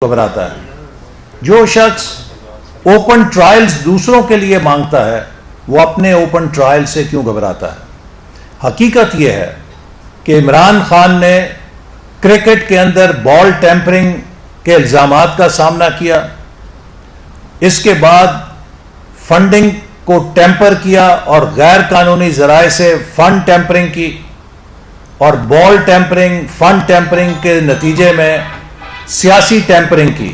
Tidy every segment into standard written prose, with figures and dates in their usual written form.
گھبراتا ہے۔ جو شخص اوپن ٹرائلز دوسروں کے لیے مانگتا ہے وہ اپنے اوپن ٹرائل سے کیوں گھبراتا ہے؟ حقیقت یہ ہے کہ عمران خان نے کرکٹ کے اندر بال ٹیمپرنگ کے الزامات کا سامنا کیا، اس کے بعد فنڈنگ کو ٹیمپر کیا اور غیر قانونی ذرائع سے فنڈ ٹیمپرنگ کی، اور بال ٹیمپرنگ فنڈ ٹیمپرنگ کے نتیجے میں سیاسی ٹیمپرنگ کی۔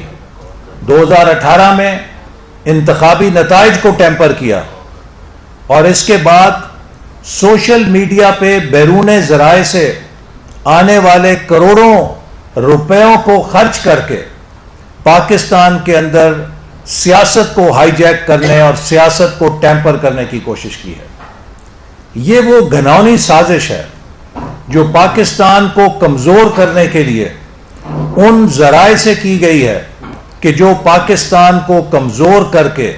2018 میں انتخابی نتائج کو ٹیمپر کیا، اور اس کے بعد سوشل میڈیا پہ بیرون ذرائع سے آنے والے کروڑوں روپیوں کو خرچ کر کے پاکستان کے اندر سیاست کو ہائی جیک کرنے اور سیاست کو ٹیمپر کرنے کی کوشش کی ہے۔ یہ وہ گھناؤنی سازش ہے جو پاکستان کو کمزور کرنے کے لیے ان ذرائع سے کی گئی ہے کہ جو پاکستان کو کمزور کر کے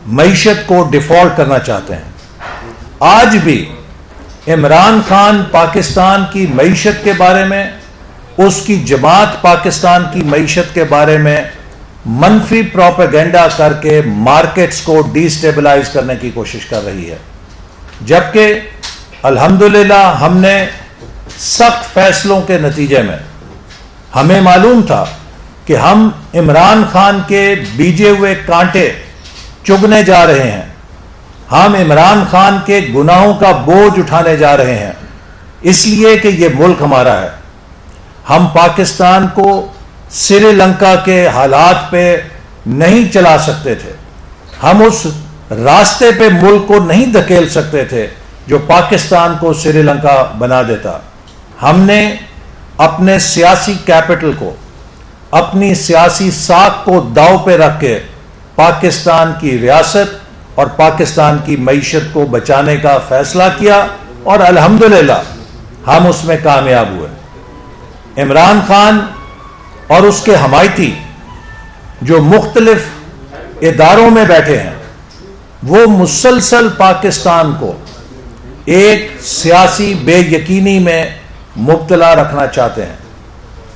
معیشت کو ڈیفالٹ کرنا چاہتے ہیں۔ آج بھی عمران خان پاکستان کی معیشت کے بارے میں، اس کی جماعت پاکستان کی معیشت کے بارے میں منفی پروپیگنڈا کر کے مارکیٹس کو ڈی سٹیبلائز کرنے کی کوشش کر رہی ہے، جبکہ الحمدللہ ہم نے سخت فیصلوں کے نتیجے میں ہمیں معلوم تھا کہ ہم عمران خان کے بیجے ہوئے کانٹے چگنے جا رہے ہیں، ہم عمران خان کے گناہوں کا بوجھ اٹھانے جا رہے ہیں، اس لیے کہ یہ ملک ہمارا ہے۔ ہم پاکستان کو سری لنکا کے حالات پہ نہیں چلا سکتے تھے، ہم اس راستے پہ ملک کو نہیں دھکیل سکتے تھے جو پاکستان کو سری لنکا بنا دیتا۔ ہم نے اپنے سیاسی کیپٹل کو، اپنی سیاسی ساکھ کو داؤ پہ رکھ کے پاکستان کی ریاست اور پاکستان کی معیشت کو بچانے کا فیصلہ کیا، اور الحمدللہ ہم اس میں کامیاب ہوئے۔ عمران خان اور اس کے حمایتی جو مختلف اداروں میں بیٹھے ہیں وہ مسلسل پاکستان کو ایک سیاسی بے یقینی میں مبتلا رکھنا چاہتے ہیں۔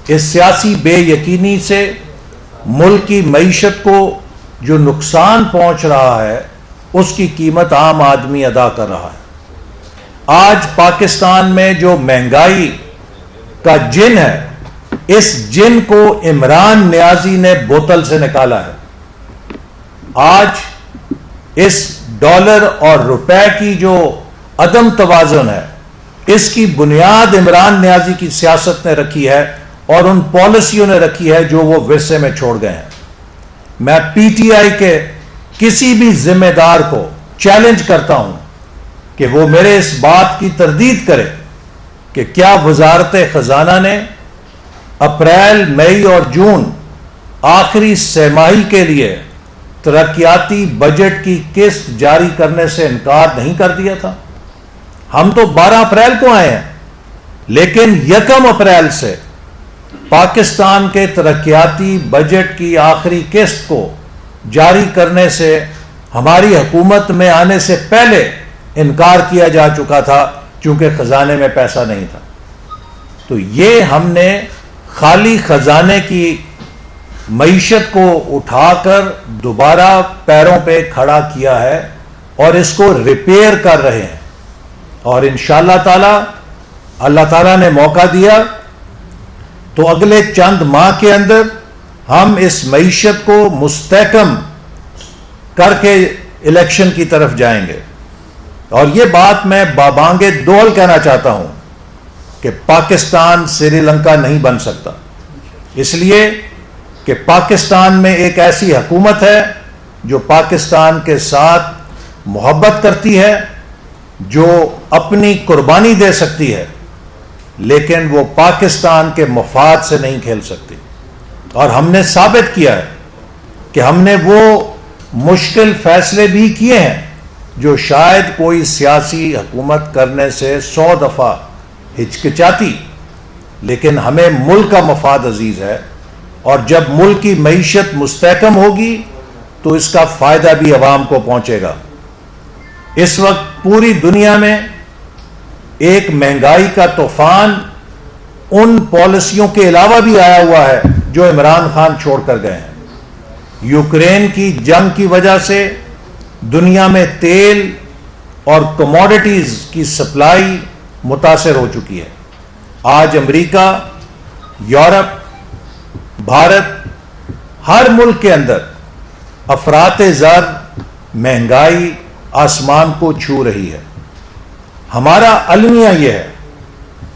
اس سیاسی بے یقینی سے ملک کی معیشت کو جو نقصان پہنچ رہا ہے اس کی قیمت عام آدمی ادا کر رہا ہے۔ آج پاکستان میں جو مہنگائی کا جن ہے، اس جن کو عمران نیازی نے بوتل سے نکالا ہے۔ آج اس ڈالر اور روپے کی جو عدم توازن ہے، اس کی بنیاد عمران نیازی کی سیاست نے رکھی ہے اور ان پالیسیوں نے رکھی ہے جو وہ ورثے میں چھوڑ گئے ہیں۔ میں پی ٹی آئی کے کسی بھی ذمہ دار کو چیلنج کرتا ہوں کہ وہ میرے اس بات کی تردید کرے کہ کیا وزارت خزانہ نے اپریل، مئی اور جون آخری سہ ماہی کے لیے ترقیاتی بجٹ کی قسط جاری کرنے سے انکار نہیں کر دیا تھا؟ ہم تو 12 اپریل کو آئے ہیں، لیکن 1 اپریل سے پاکستان کے ترقیاتی بجٹ کی آخری قسط کو جاری کرنے سے ہماری حکومت میں آنے سے پہلے انکار کیا جا چکا تھا، چونکہ خزانے میں پیسہ نہیں تھا۔ تو یہ ہم نے خالی خزانے کی معیشت کو اٹھا کر دوبارہ پیروں پہ کھڑا کیا ہے اور اس کو ریپیئر کر رہے ہیں، اور انشاءاللہ تعالی اللہ تعالیٰ نے موقع دیا تو اگلے چند ماہ کے اندر ہم اس معیشت کو مستحکم کر کے الیکشن کی طرف جائیں گے۔ اور یہ بات میں بابانگ دول کہنا چاہتا ہوں کہ پاکستان سری لنکا نہیں بن سکتا، اس لیے کہ پاکستان میں ایک ایسی حکومت ہے جو پاکستان کے ساتھ محبت کرتی ہے، جو اپنی قربانی دے سکتی ہے، لیکن وہ پاکستان کے مفاد سے نہیں کھیل سکتی۔ اور ہم نے ثابت کیا ہے کہ ہم نے وہ مشکل فیصلے بھی کیے ہیں جو شاید کوئی سیاسی حکومت کرنے سے 100 دفعہ ہچکچاتی، لیکن ہمیں ملک کا مفاد عزیز ہے، اور جب ملک کی معیشت مستحکم ہوگی تو اس کا فائدہ بھی عوام کو پہنچے گا۔ اس وقت پوری دنیا میں ایک مہنگائی کا طوفان ان پالیسیوں کے علاوہ بھی آیا ہوا ہے جو عمران خان چھوڑ کر گئے ہیں۔ یوکرین کی جنگ کی وجہ سے دنیا میں تیل اور کموڈٹیز کی سپلائی متاثر ہو چکی ہے۔ آج امریکہ، یورپ، بھارت، ہر ملک کے اندر افراط زر، مہنگائی آسمان کو چھو رہی ہے۔ ہمارا المیہ یہ ہے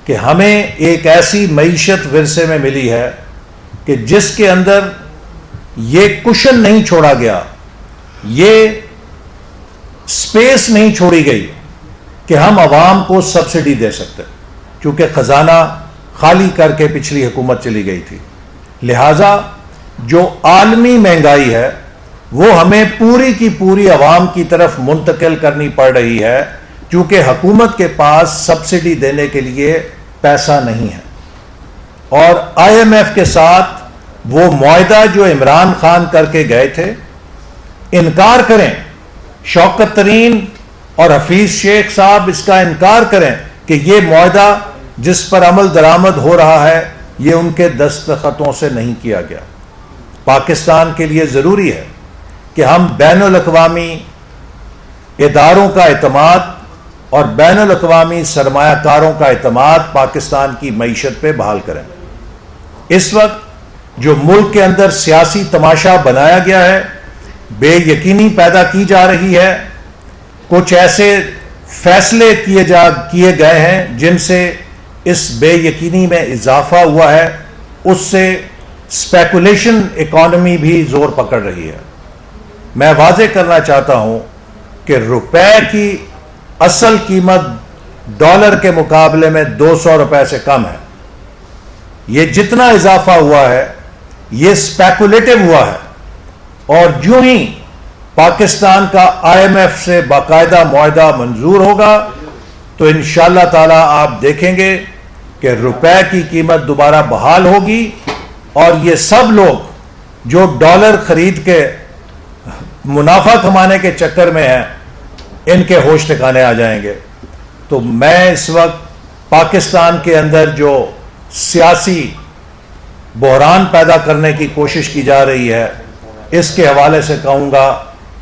کہ ہمیں ایک ایسی معیشت ورثے میں ملی ہے کہ جس کے اندر یہ کشن نہیں چھوڑا گیا، یہ سپیس نہیں چھوڑی گئی کہ ہم عوام کو سبسڈی دے سکتے، چونکہ خزانہ خالی کر کے پچھلی حکومت چلی گئی تھی۔ لہذا جو عالمی مہنگائی ہے وہ ہمیں پوری کی پوری عوام کی طرف منتقل کرنی پڑ رہی ہے، چونکہ حکومت کے پاس سبسڈی دینے کے لیے پیسہ نہیں ہے۔ اور آئی ایم ایف کے ساتھ وہ معاہدہ جو عمران خان کر کے گئے تھے، انکار کریں، شوکت ترین اور حفیظ شیخ صاحب اس کا انکار کریں کہ یہ معاہدہ جس پر عمل درآمد ہو رہا ہے یہ ان کے دستخطوں سے نہیں کیا گیا۔ پاکستان کے لیے ضروری ہے کہ ہم بین الاقوامی اداروں کا اعتماد اور بین الاقوامی سرمایہ کاروں کا اعتماد پاکستان کی معیشت پہ بحال کریں۔ اس وقت جو ملک کے اندر سیاسی تماشا بنایا گیا ہے، بے یقینی پیدا کی جا رہی ہے، کچھ ایسے فیصلے کیے گئے ہیں جن سے اس بے یقینی میں اضافہ ہوا ہے، اس سے اسپیکولیشن اکانومی بھی زور پکڑ رہی ہے۔ میں واضح کرنا چاہتا ہوں کہ روپے کی اصل قیمت ڈالر کے مقابلے میں 200 روپے سے کم ہے۔ یہ جتنا اضافہ ہوا ہے یہ اسپیکولیٹو ہوا ہے، اور جو ہی پاکستان کا آئی ایم ایف سے باقاعدہ معاہدہ منظور ہوگا تو انشاءاللہ تعالی آپ دیکھیں گے کہ روپے کی قیمت دوبارہ بحال ہوگی، اور یہ سب لوگ جو ڈالر خرید کے منافع کمانے کے چکر میں ہیں ان کے ہوش ٹھکانے آ جائیں گے۔ تو میں اس وقت پاکستان کے اندر جو سیاسی بحران پیدا کرنے کی کوشش کی جا رہی ہے اس کے حوالے سے کہوں گا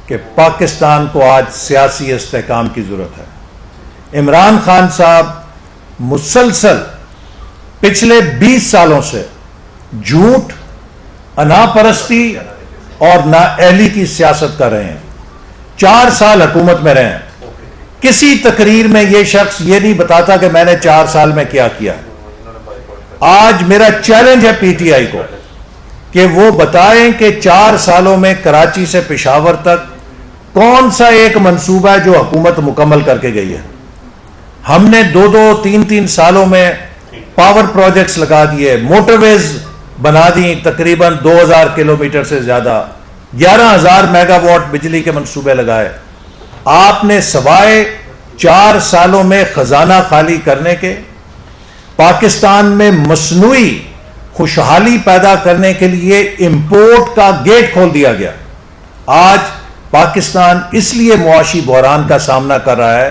کہ پاکستان کو آج سیاسی استحکام کی ضرورت ہے۔ عمران خان صاحب مسلسل پچھلے 20 سالوں سے جھوٹ، انا پرستی اور نااہلی کی سیاست کر رہے ہیں۔ 4 سال حکومت میں رہے ہیں، کسی تقریر میں یہ شخص یہ نہیں بتاتا کہ میں نے 4 سال میں کیا کیا۔ آج میرا چیلنج ہے پی ٹی آئی کو کہ وہ بتائیں کہ 4 سالوں میں کراچی سے پشاور تک کون سا ایک منصوبہ ہے جو حکومت مکمل کر کے گئی ہے۔ ہم نے 2-2, 3-3 سالوں میں پاور پروجیکٹس لگا دیے، موٹر ویز بنا دی تقریباً 2000 کلومیٹر سے زیادہ، 11,000 میگا واٹ بجلی کے منصوبے لگائے۔ آپ نے سوائے 4 سالوں میں خزانہ خالی کرنے کے پاکستان میں مصنوعی خوشحالی پیدا کرنے کے لیے امپورٹ کا گیٹ کھول دیا گیا۔ آج پاکستان اس لیے معاشی بحران کا سامنا کر رہا ہے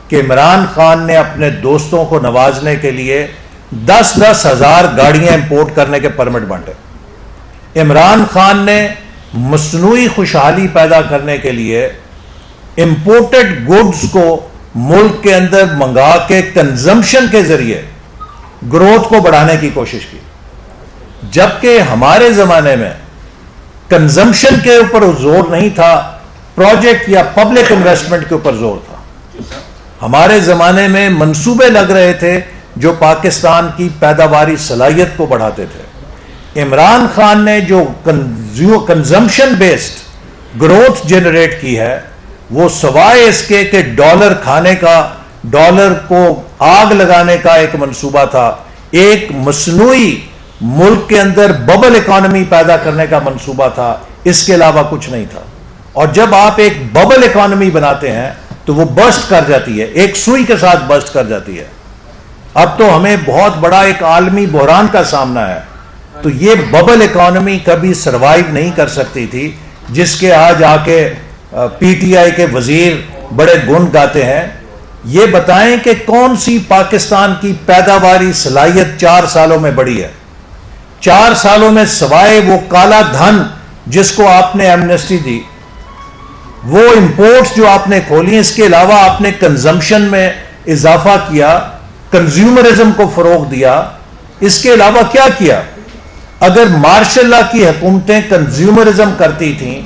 کہ عمران خان نے اپنے دوستوں کو نوازنے کے لیے 10-10 ہزار گاڑیاں امپورٹ کرنے کے پرمٹ بانٹے۔ عمران خان نے مصنوعی خوشحالی پیدا کرنے کے لیے امپورٹڈ گڈز کو ملک کے اندر منگا کے کنزمپشن کے ذریعے گروتھ کو بڑھانے کی کوشش کی، جبکہ ہمارے زمانے میں کنزمپشن کے اوپر زور نہیں تھا، پروجیکٹ یا پبلک انویسٹمنٹ کے اوپر زور تھا۔ ہمارے زمانے میں منصوبے لگ رہے تھے جو پاکستان کی پیداواری صلاحیت کو بڑھاتے تھے۔ عمران خان نے جو کنزمپشن بیسڈ گروتھ جنریٹ کی ہے وہ سوائے اس کے کہ ڈالر کھانے کا، ڈالر کو آگ لگانے کا ایک منصوبہ تھا، ایک مصنوعی ملک کے اندر ببل اکانومی پیدا کرنے کا منصوبہ تھا، اس کے علاوہ کچھ نہیں تھا۔ اور جب آپ ایک ببل اکانومی بناتے ہیں تو وہ برسٹ کر جاتی ہے، ایک سوئی کے ساتھ برسٹ کر جاتی ہے۔ اب تو ہمیں بہت بڑا ایک عالمی بحران کا سامنا ہے، تو یہ ببل اکانومی کبھی سروائیو نہیں کر سکتی تھی، جس کے آج آ کے پی ٹی آئی کے وزیر بڑے گن گاتے ہیں۔ یہ بتائیں کہ کون سی پاکستان کی پیداواری صلاحیت 4 سالوں میں بڑھی ہے؟ 4 سالوں میں سوائے وہ کالا دھن جس کو آپ نے ایمنسٹی دی، وہ امپورٹس جو آپ نے کھولی، اس کے علاوہ آپ نے کنزمپشن میں اضافہ کیا، کنزیومرزم کو فروغ دیا، اس کے علاوہ کیا کیا؟ اگر مارشاء اللہ کی حکومتیں کنزیومرزم کرتی تھیں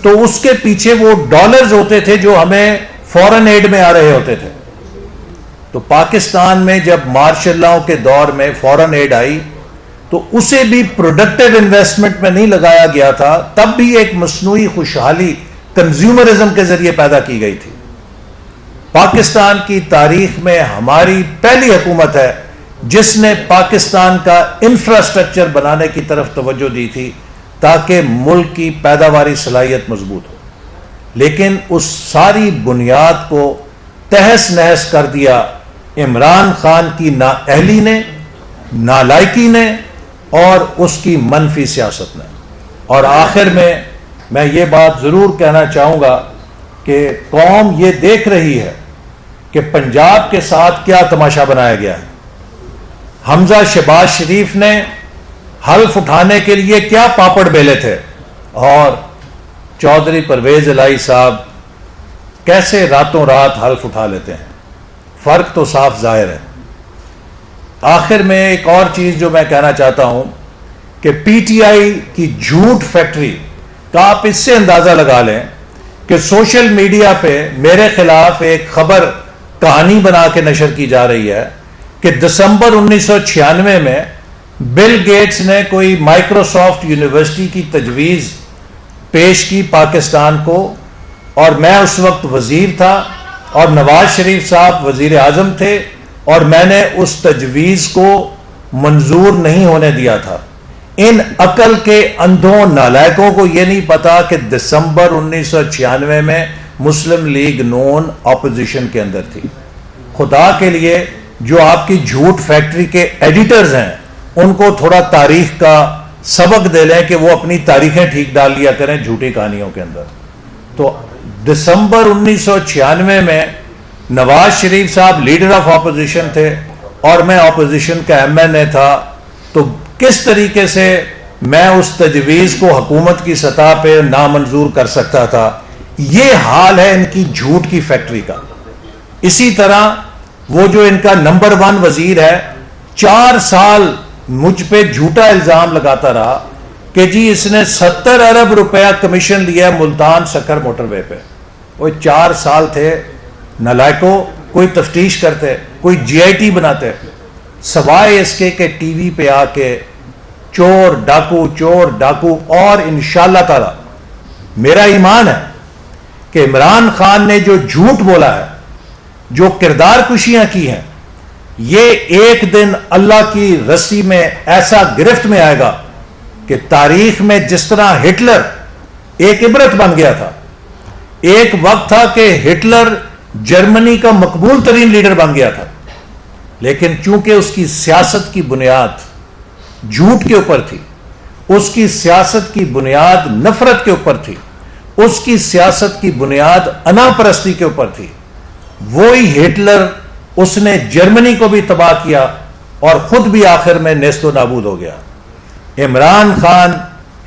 تو اس کے پیچھے وہ ڈالرز ہوتے تھے جو ہمیں فورن ایڈ میں آ رہے ہوتے تھے. تو پاکستان میں جب مارشاء اللہ کے دور میں فورن ایڈ آئی تو اسے بھی پروڈکٹیو انویسٹمنٹ میں نہیں لگایا گیا تھا، تب بھی ایک مصنوعی خوشحالی کنزیومرزم کے ذریعے پیدا کی گئی تھی. پاکستان کی تاریخ میں ہماری پہلی حکومت ہے جس نے پاکستان کا انفراسٹرکچر بنانے کی طرف توجہ دی تھی تاکہ ملک کی پیداواری صلاحیت مضبوط ہو، لیکن اس ساری بنیاد کو تہس نہس کر دیا عمران خان کی نااہلی نے، نالائکی نے اور اس کی منفی سیاست نے. اور آخر میں یہ بات ضرور کہنا چاہوں گا کہ قوم یہ دیکھ رہی ہے کہ پنجاب کے ساتھ کیا تماشا بنایا گیا ہے. حمزہ شہباز شریف نے حلف اٹھانے کے لیے کیا پاپڑ بیلے تھے، اور چودھری پرویز الہی صاحب کیسے راتوں رات حلف اٹھا لیتے ہیں. فرق تو صاف ظاہر ہے. آخر میں ایک اور چیز جو میں کہنا چاہتا ہوں کہ پی ٹی آئی کی جھوٹ فیکٹری کا آپ اس سے اندازہ لگا لیں کہ سوشل میڈیا پہ میرے خلاف ایک خبر کہانی بنا کے نشر کی جا رہی ہے کہ دسمبر 1996 میں بل گیٹس نے کوئی مائکروسافٹ یونیورسٹی کی تجویز پیش کی پاکستان کو، اور میں اس وقت وزیر تھا اور نواز شریف صاحب وزیر اعظم تھے، اور میں نے اس تجویز کو منظور نہیں ہونے دیا تھا. ان عقل کے اندھوں نالائکوں کو یہ نہیں پتا کہ دسمبر 1996 میں مسلم لیگ نون اپوزیشن کے اندر تھی. خدا کے لیے جو آپ کی جھوٹ فیکٹری کے ایڈیٹرز ہیں ان کو تھوڑا تاریخ کا سبق دے لیں کہ وہ اپنی تاریخیں ٹھیک ڈال لیا کریں جھوٹی کہانیوں کے اندر. تو دسمبر 1996 میں نواز شریف صاحب لیڈر آف اپوزیشن تھے اور میں اپوزیشن کا ایم این اے تھا، تو کس طریقے سے میں اس تجویز کو حکومت کی سطح پہ نامنظور کر سکتا تھا؟ یہ حال ہے ان کی جھوٹ کی فیکٹری کا. اسی طرح وہ جو ان کا نمبر 1 وزیر ہے 4 سال مجھ پہ جھوٹا الزام لگاتا رہا کہ جی اس نے 70 ارب روپیہ کمیشن لیا ملتان سکر موٹر وے پہ. وہ 4 سال تھے نالائکو، کوئی تفتیش کرتے، کوئی جی آئی ٹی بناتے، سوائے اس کے کہ ٹی وی پہ آ کے چور ڈاکو. اور انشاءاللہ تعالی میرا ایمان ہے کہ عمران خان نے جو جھوٹ بولا ہے، جو کردار کشیاں کی ہیں، یہ ایک دن اللہ کی رسی میں ایسا گرفت میں آئے گا کہ تاریخ میں جس طرح ہٹلر ایک عبرت بن گیا تھا. ایک وقت تھا کہ ہٹلر جرمنی کا مقبول ترین لیڈر بن گیا تھا، لیکن چونکہ اس کی سیاست کی بنیاد جھوٹ کے اوپر تھی، اس کی سیاست کی بنیاد نفرت کے اوپر تھی، اس کی سیاست کی بنیاد انا پرستی کے اوپر تھی، وہی ہٹلر اس نے جرمنی کو بھی تباہ کیا اور خود بھی آخر میں نیست و نابود ہو گیا. عمران خان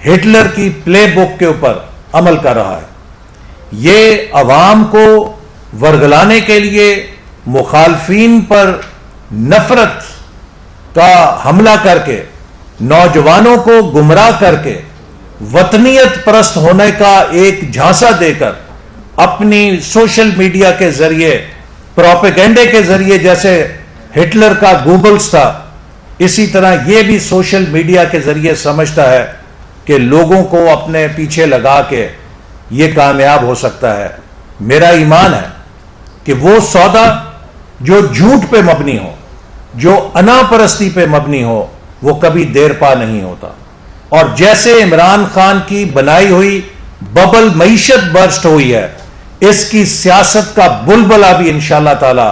ہٹلر کی پلے بک کے اوپر عمل کر رہا ہے. یہ عوام کو ورگلانے کے لیے مخالفین پر نفرت کا حملہ کر کے، نوجوانوں کو گمراہ کر کے، وطنیت پرست ہونے کا ایک جھانسا دے کر اپنی سوشل میڈیا کے ذریعے، پروپیگنڈے کے ذریعے، جیسے ہٹلر کا گوبلز تھا، اسی طرح یہ بھی سوشل میڈیا کے ذریعے سمجھتا ہے کہ لوگوں کو اپنے پیچھے لگا کے یہ کامیاب ہو سکتا ہے. میرا ایمان ہے کہ وہ سودا جو جھوٹ پہ مبنی ہو، جو انا پرستی پہ مبنی ہو، وہ کبھی دیر پا نہیں ہوتا. اور جیسے عمران خان کی بنائی ہوئی ببل معیشت برسٹ ہوئی ہے، اس کی سیاست کا بلبلہ بھی انشاءاللہ تعالی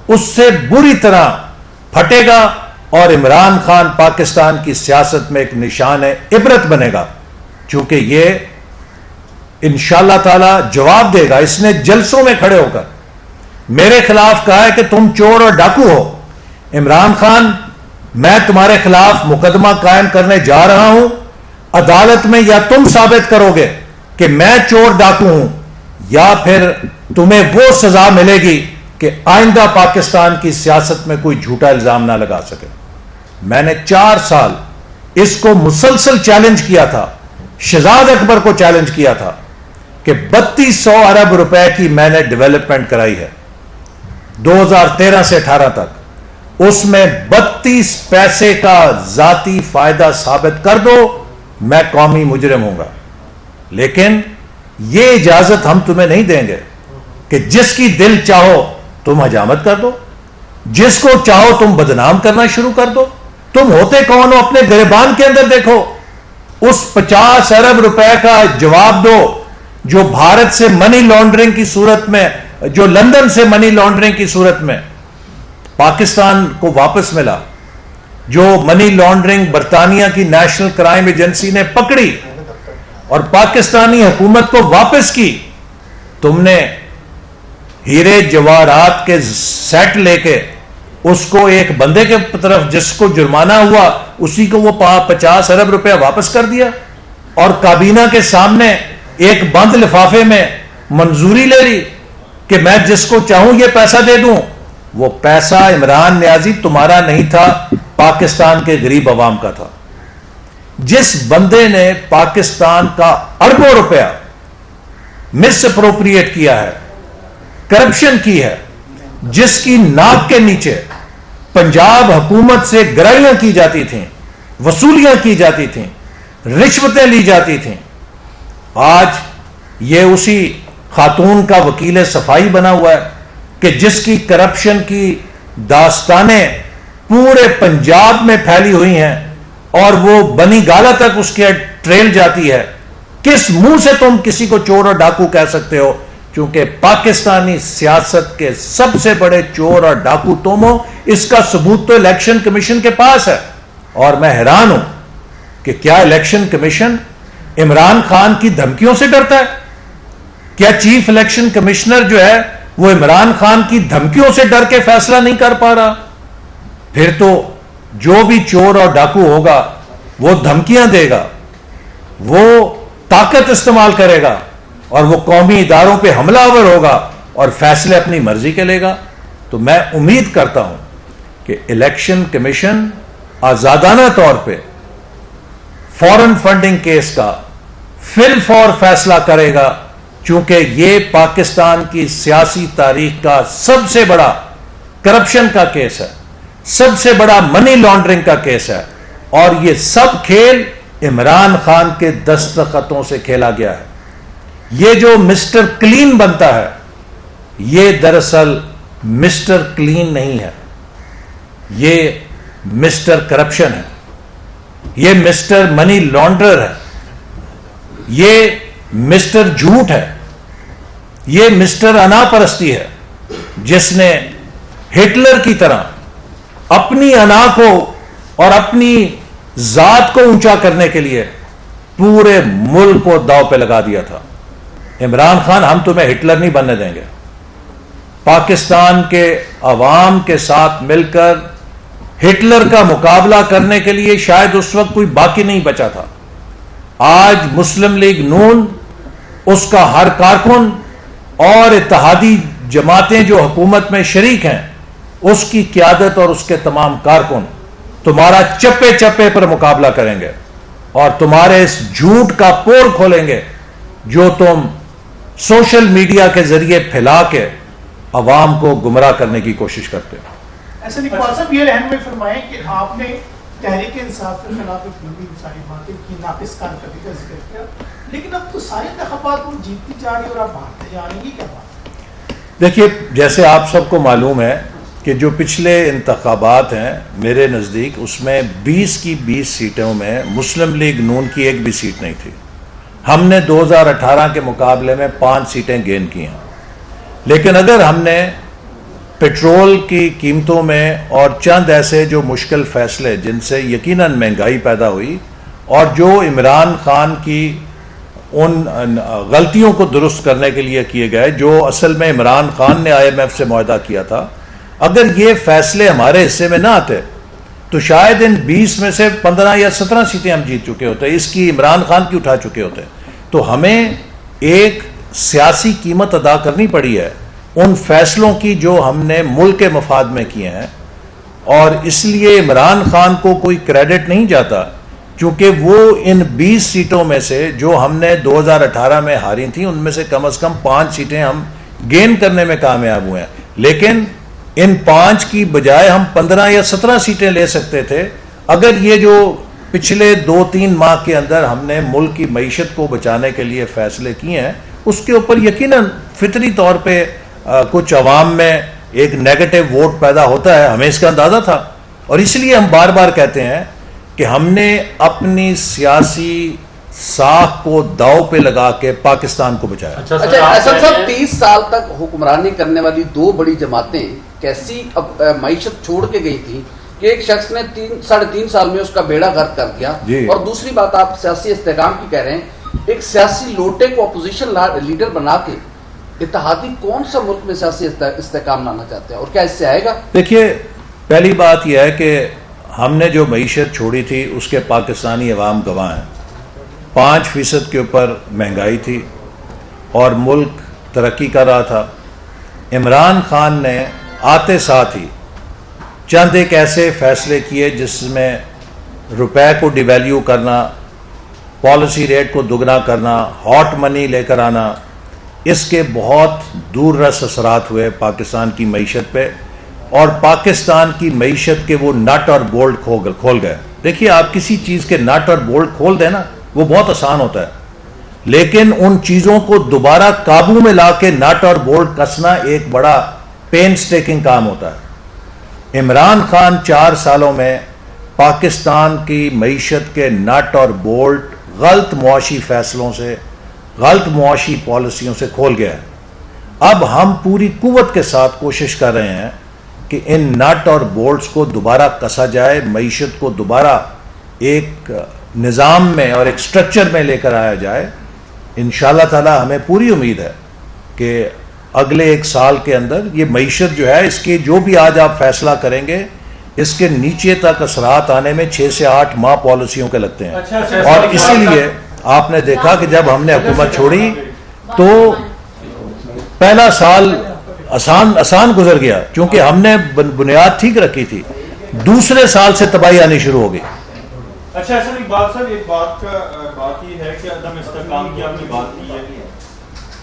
اس سے بری طرح پھٹے گا، اور عمران خان پاکستان کی سیاست میں ایک نشان عبرت بنے گا، چونکہ یہ انشاءاللہ تعالی جواب دے گا. اس نے جلسوں میں کھڑے ہو کر میرے خلاف کہا ہے کہ تم چور اور ڈاکو ہو. عمران خان میں تمہارے خلاف مقدمہ قائم کرنے جا رہا ہوں عدالت میں، یا تم ثابت کرو گے کہ میں چور ڈاکو ہوں، یا پھر تمہیں وہ سزا ملے گی کہ آئندہ پاکستان کی سیاست میں کوئی جھوٹا الزام نہ لگا سکے۔ میں نے 4 سال اس کو مسلسل چیلنج کیا تھا، شہزاد اکبر کو چیلنج کیا تھا کہ 3200 ارب روپے کی میں نے ڈیولپمنٹ کرائی ہے 2013 سے 18 تک، اس میں 32 پیسے کا ذاتی فائدہ ثابت کر دو میں قومی مجرم ہوں گا۔ لیکن یہ اجازت ہم تمہیں نہیں دیں گے کہ جس کی دل چاہو تم حجامت کر دو، جس کو چاہو تم بدنام کرنا شروع کر دو۔ تم ہوتے کون ہو؟ اپنے گریبان کے اندر دیکھو، اس 50 ارب روپے کا جواب دو جو بھارت سے منی لانڈرنگ کی صورت میں، جو لندن سے منی لانڈرنگ کی صورت میں پاکستان کو واپس ملا، جو منی لانڈرنگ برطانیہ کی نیشنل کرائم ایجنسی نے پکڑی اور پاکستانی حکومت کو واپس کی۔ تم نے ہیرے جواہرات کے سیٹ لے کے اس کو ایک بندے کے طرف جس کو جرمانہ ہوا اسی کو وہ 50 ارب روپے واپس کر دیا، اور کابینہ کے سامنے ایک بند لفافے میں منظوری لے لی کہ میں جس کو چاہوں یہ پیسہ دے دوں۔ وہ پیسہ عمران نیازی تمہارا نہیں تھا، پاکستان کے غریب عوام کا تھا۔ جس بندے نے پاکستان کا اربوں روپیہ مس اپروپریٹ کیا ہے، کرپشن کی ہے، جس کی ناک کے نیچے پنجاب حکومت سے گرائیاں کی جاتی تھیں، وصولیاں کی جاتی تھیں، رشوتیں لی جاتی تھیں، آج یہ اسی خاتون کا وکیل صفائی بنا ہوا ہے کہ جس کی کرپشن کی داستانیں پورے پنجاب میں پھیلی ہوئی ہیں اور وہ بنی گالا تک اس کے ٹریل جاتی ہے۔ کس منہ سے تم کسی کو چور اور ڈاکو کہہ سکتے ہو؟ چونکہ پاکستانی سیاست کے سب سے بڑے چور اور ڈاکو تم ہو۔ اس کا ثبوت تو الیکشن کمیشن کے پاس ہے، اور میں حیران ہوں کہ کیا الیکشن کمیشن عمران خان کی دھمکیوں سے ڈرتا ہے؟ کیا چیف الیکشن کمشنر جو ہے وہ عمران خان کی دھمکیوں سے ڈر کے فیصلہ نہیں کر پا رہا؟ پھر تو جو بھی چور اور ڈاکو ہوگا وہ دھمکیاں دے گا، وہ طاقت استعمال کرے گا، اور وہ قومی اداروں پہ حملہ آور ہوگا اور فیصلے اپنی مرضی کے لے گا۔ تو میں امید کرتا ہوں کہ الیکشن کمیشن آزادانہ طور پہ فورن فنڈنگ کیس کا فی الفور فیصلہ کرے گا، چونکہ یہ پاکستان کی سیاسی تاریخ کا سب سے بڑا کرپشن کا کیس ہے، سب سے بڑا منی لانڈرنگ کا کیس ہے، اور یہ سب کھیل عمران خان کے دستخطوں سے کھیلا گیا ہے۔ یہ جو مسٹر کلین بنتا ہے یہ دراصل مسٹر کلین نہیں ہے، یہ مسٹر کرپشن ہے، یہ مسٹر منی لانڈرر ہے، یہ مسٹر جھوٹ ہے، یہ مسٹر انا پرستی ہے، جس نے ہٹلر کی طرح اپنی انا کو اور اپنی ذات کو اونچا کرنے کے لیے پورے ملک کو داؤ پہ لگا دیا تھا۔ عمران خان، ہم تمہیں ہٹلر نہیں بننے دیں گے۔ پاکستان کے عوام کے ساتھ مل کر ہٹلر کا مقابلہ کرنے کے لیے شاید اس وقت کوئی باقی نہیں بچا تھا۔ آج مسلم لیگ نون، اس کا ہر کارکن اور اتحادی جماعتیں جو حکومت میں شریک ہیں، اس کی قیادت اور اس کے تمام کارکن تمہارا چپے چپے پر مقابلہ کریں گے اور تمہارے اس جھوٹ کا پور کھولیں گے جو تم سوشل میڈیا کے ذریعے پھیلا کے عوام کو گمراہ کرنے کی کوشش کرتے ہو۔ ایسا اقبال صاحب یہ رہنمائی فرمائیں کہ آپ نے تحریک انصاف کے خلاف ایک لمبی ساری باتیں کی، ناقص کارکردگی کا ذکر کیا، لیکن اب تو سارے انتخابات وہ جیتتی جا رہی اور آپ ہارتے جا رہے ہیں، کیا بات؟ دیکھیے، جیسے آپ سب کو معلوم ہے کہ جو پچھلے انتخابات ہیں میرے نزدیک، اس میں 20 کی 20 سیٹوں میں مسلم لیگ نون کی ایک بھی سیٹ نہیں تھی۔ ہم نے 2018 کے مقابلے میں 5 سیٹیں گین کی ہیں، لیکن اگر ہم نے پیٹرول کی قیمتوں میں اور چند ایسے جو مشکل فیصلے جن سے یقیناً مہنگائی پیدا ہوئی اور جو عمران خان کی ان غلطیوں کو درست کرنے کے لیے کیے گئے جو اصل میں عمران خان نے IMF سے معاہدہ کیا تھا، اگر یہ فیصلے ہمارے حصے میں نہ آتے تو شاید ان 20 میں سے 15 یا 17 سیٹیں ہم جیت چکے ہوتے، اس کی عمران خان کی اٹھا چکے ہوتے. تو ہمیں ایک سیاسی قیمت ادا کرنی پڑی ہے ان فیصلوں کی جو ہم نے ملک کے مفاد میں کیے ہیں، اور اس لیے عمران خان کو کوئی کریڈٹ نہیں جاتا، چونکہ وہ ان 20 سیٹوں میں سے جو ہم نے 2018 میں ہاری تھیں ان میں سے کم از کم 5 سیٹیں ہم گین کرنے میں کامیاب ہوئے ہیں. لیکن ان 5 کی بجائے ہم 15 یا 17 سیٹیں لے سکتے تھے اگر یہ جو پچھلے 2-3 ماہ کے اندر ہم نے ملک کی معیشت کو بچانے کے لیے فیصلے کیے ہیں. اس کے اوپر یقیناً فطری طور پہ کچھ عوام میں ایک نیگیٹو ووٹ پیدا ہوتا ہے، ہمیں اس کا اندازہ تھا، اور اس لیے ہم بار بار کہتے ہیں کہ ہم نے اپنی سیاسی ساکھ کو داؤ پہ لگا کے پاکستان کو بچایا. اچھا احسن صاحب، 30 سال تک حکمرانی کرنے والی 2 بڑی جماعتیں کیسی معیشت چھوڑ کے گئی تھی کہ ایک شخص نے 3.5 سال میں اس کا بیڑا غرق کر دیا. اور دوسری بات آپ سیاسی استحکام کی کہہ رہے ہیں، ایک سیاسی لوٹے کو اپوزیشن لیڈر بنا کے اتحادی کون سا ملک میں سیاسی استحکام لانا چاہتے ہیں، اور کیا اس سے آئے گا؟ دیکھیے، پہلی بات یہ ہے کہ ہم نے جو معیشت چھوڑی تھی اس کے پاکستانی عوام گواہ ہیں. 5% کے اوپر مہنگائی تھی اور ملک ترقی کر رہا تھا. عمران خان نے آتے ساتھ ہی چند ایک ایسے فیصلے کیے جس میں روپے کو ڈیویلیو کرنا، پالیسی ریٹ کو دگنا کرنا، ہاٹ منی لے کر آنا، اس کے بہت دور رس اثرات ہوئے پاکستان کی معیشت پہ، اور پاکستان کی معیشت کے وہ نٹ اور بولٹ کھول گئے. دیکھیے، آپ کسی چیز کے نٹ اور بولٹ کھول دیں نا، وہ بہت آسان ہوتا ہے، لیکن ان چیزوں کو دوبارہ قابو میں لا کے نٹ اور بولٹ کسنا ایک بڑا پین سٹیکنگ کام ہوتا ہے. عمران خان 4 سالوں میں پاکستان کی معیشت کے نٹ اور بولٹ غلط معاشی فیصلوں سے، غلط معاشی پالیسیوں سے کھول گیا ہے. اب ہم پوری قوت کے ساتھ کوشش کر رہے ہیں کہ ان نٹ اور بولٹس کو دوبارہ کسا جائے، معیشت کو دوبارہ ایک نظام میں اور ایک سٹرکچر میں لے کر آیا جائے. انشاءاللہ تعالی ہمیں پوری امید ہے کہ اگلے 1 سال کے اندر یہ معیشت جو ہے، اس کے جو بھی آج آپ فیصلہ کریں گے، اس کے نیچے تک اثرات آنے میں 6 سے 8 ماہ پالیسیوں کے لگتے ہیں. اور اسی لیے آپ نے دیکھا کہ جب ہم نے حکومت چھوڑی تو پہلا سال آسان گزر گیا کیونکہ ہم نے بنیاد ٹھیک رکھی تھی. دوسرے سال سے تباہی آنی شروع ہو گئی. اچھا سر، ایک بات یہ ہے کہ عدم استحکام کی آپ نے بات کی ہے.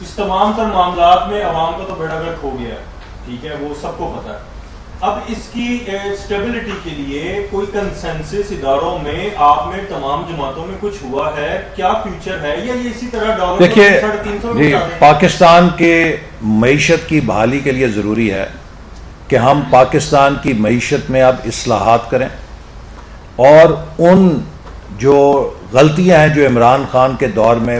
اس تمام تر معاملات میں عوام کا تو بیڑا غرق ہو گیا ہے، ٹھیک ہے، وہ سب کو پتہ ہے. اب اس کی اسٹیبلٹی کے لیے کوئی کنسنسس اداروں میں، آپ میں، تمام جماعتوں میں کچھ ہوا ہے؟ کیا فیوچر ہے، یا یہ اسی طرح ڈالر دیکھیے 350 جی، پاکستان کے معیشت کی بحالی کے لیے ضروری ہے کہ ہم پاکستان کی معیشت میں اب اصلاحات کریں، اور ان جو غلطیاں ہیں جو عمران خان کے دور میں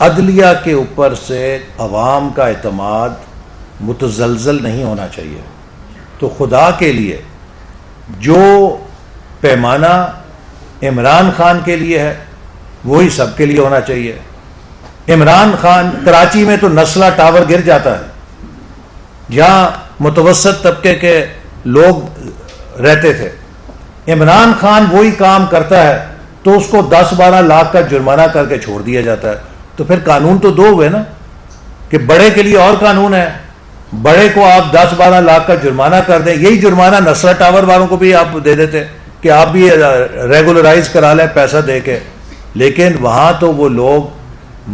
عدلیہ کے اوپر سے عوام کا اعتماد متزلزل نہیں ہونا چاہیے. تو خدا کے لیے جو پیمانہ عمران خان کے لیے ہے وہی سب کے لیے ہونا چاہیے. عمران خان کراچی میں تو نسلہ ٹاور گر جاتا ہے جہاں متوسط طبقے کے لوگ رہتے تھے. عمران خان وہی کام کرتا ہے تو اس کو 10-12 لاکھ کا جرمانہ کر کے چھوڑ دیا جاتا ہے. تو پھر قانون تو دو ہوئے نا, کہ بڑے کے لیے اور قانون ہے, بڑے کو آپ 10-12 لاکھ کا جرمانہ کر دیں. یہی جرمانہ نسلہ ٹاور والوں کو بھی آپ دے دیتے کہ آپ بھی ریگولرائز کرا لیں پیسہ دے کے. لیکن وہاں تو وہ لوگ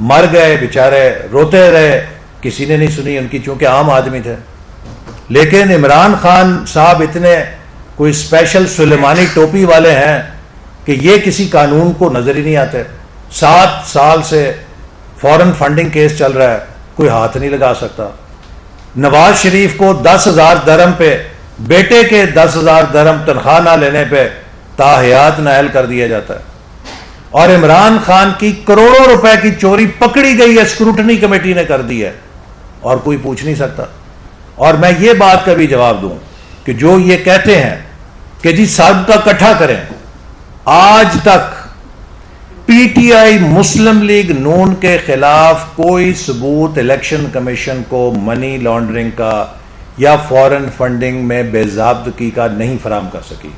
مر گئے بیچارے, روتے رہے, کسی نے نہیں سنی ان کی, چونکہ عام آدمی تھے. لیکن عمران خان صاحب اتنے کوئی اسپیشل سلیمانی ٹوپی والے ہیں کہ یہ کسی قانون کو نظر ہی نہیں آتے. 7 سال سے فورن فنڈنگ کیس چل رہا ہے, کوئی ہاتھ نہیں لگا سکتا. نواز شریف کو 10,000 درہم پہ, بیٹے کے 10,000 درہم تنخواہ نہ لینے پہ تاحیات نااہل کر دیا جاتا ہے. اور عمران خان کی کروڑوں روپے کی چوری پکڑی گئی ہے, اسکروٹنی کمیٹی نے کر دی ہے, اور کوئی پوچھ نہیں سکتا. اور میں یہ بات کا بھی جواب دوں کہ جو یہ کہتے ہیں کہ جی سب کا اکٹھا کریں, آج تک P T I Muslim league نون کے خلاف کوئی ثبوت الیکشن کمیشن کو منی لانڈرنگ کا یا فورن فنڈنگ میں بے ضابطگی کا نہیں فراہم کر سکی.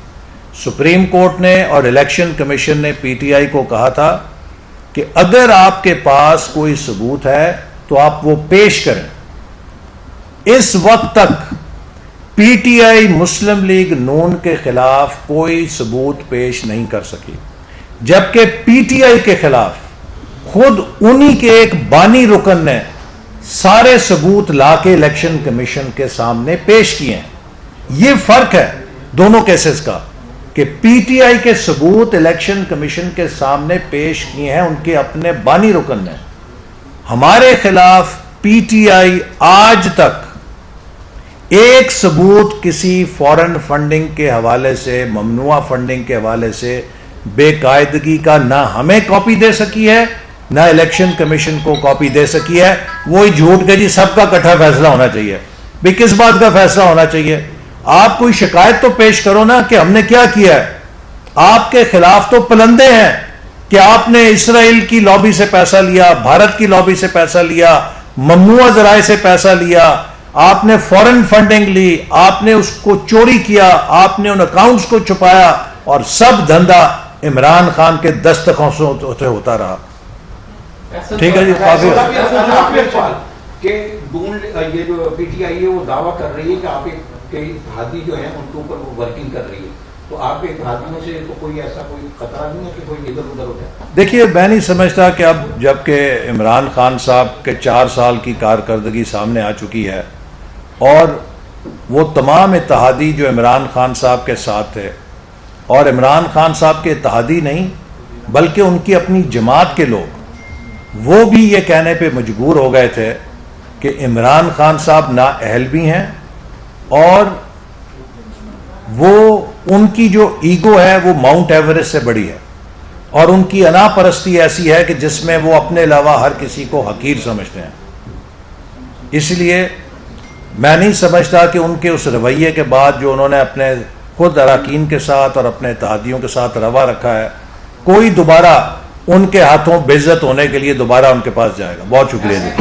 سپریم کورٹ نے اور الیکشن کمیشن نے پی ٹی آئی کو کہا تھا کہ اگر آپ کے پاس کوئی ثبوت ہے تو آپ وہ پیش کریں. اس وقت تک P T I Muslim league نون کے خلاف کوئی ثبوت پیش نہیں کر سکی, جبکہ پی ٹی آئی کے خلاف خود انہی کے ایک بانی رکن نے سارے ثبوت لا کے الیکشن کمیشن کے سامنے پیش کیے ہیں. یہ فرق ہے دونوں کیسز کا کہ پی ٹی آئی کے ثبوت الیکشن کمیشن کے سامنے پیش کیے ہیں ان کے اپنے بانی رکن نے. ہمارے خلاف پی ٹی آئی آج تک ایک ثبوت کسی فورن فنڈنگ کے حوالے سے, ممنوعہ فنڈنگ کے حوالے سے بے قاعدگی کا نہ ہمیں کاپی دے سکی ہے نہ الیکشن کمیشن کو کاپی دے سکی ہے. وہی جھوٹ کے جی سب کا اکٹھا فیصلہ ہونا چاہیے. بھی کس بات کا فیصلہ ہونا چاہیے؟ آپ کوئی شکایت تو پیش کرو نا کہ ہم نے کیا کیا ہے. آپ کے خلاف تو پلندے ہیں کہ آپ نے اسرائیل کی لابی سے پیسہ لیا, بھارت کی لابی سے پیسہ لیا, ممنوعہ ذرائع سے پیسہ لیا, آپ نے فورن فنڈنگ لی, آپ نے اس کو چوری کیا, آپ نے ان اکاؤنٹس کو چھپایا, اور سب دھندا عمران خان کے دستخطوں سے ہوتا رہا. ٹھیک ہے جی, کہ یہ جو پی ٹی آئی ہے وہ دعویٰ کر رہی ہے کہ آپ کے اتحادی جو ہیں ان کے اوپر وہ ورکنگ کر رہی ہے, تو آپ کے اتحادیوں سے تو کوئی ایسا کوئی خطرہ نہیں ہے کہ کوئی ادھر ادھر ہو جائے؟ دیکھیے, میں نہیں سمجھتا کہ اب جب کہ عمران خان صاحب کے 4 سال کی کارکردگی سامنے آ چکی ہے اور وہ تمام اتحادی جو عمران خان صاحب کے ساتھ تھے, اور عمران خان صاحب کے اتحادی نہیں بلکہ ان کی اپنی جماعت کے لوگ, وہ بھی یہ کہنے پہ مجبور ہو گئے تھے کہ عمران خان صاحب نااہل بھی ہیں, اور وہ ان کی جو ایگو ہے وہ ماؤنٹ ایوریسٹ سے بڑی ہے, اور ان کی انا پرستی ایسی ہے کہ جس میں وہ اپنے علاوہ ہر کسی کو حقیر سمجھتے ہیں. اس لیے میں نہیں سمجھتا کہ ان کے اس رویے کے بعد جو انہوں نے اپنے خود اراکین کے ساتھ اور اپنے اتحادیوں کے ساتھ روا رکھا ہے, کوئی دوبارہ ان کے ہاتھوں بے عزت ہونے کے لیے دوبارہ ان کے پاس جائے گا. بہت شکریہ جی.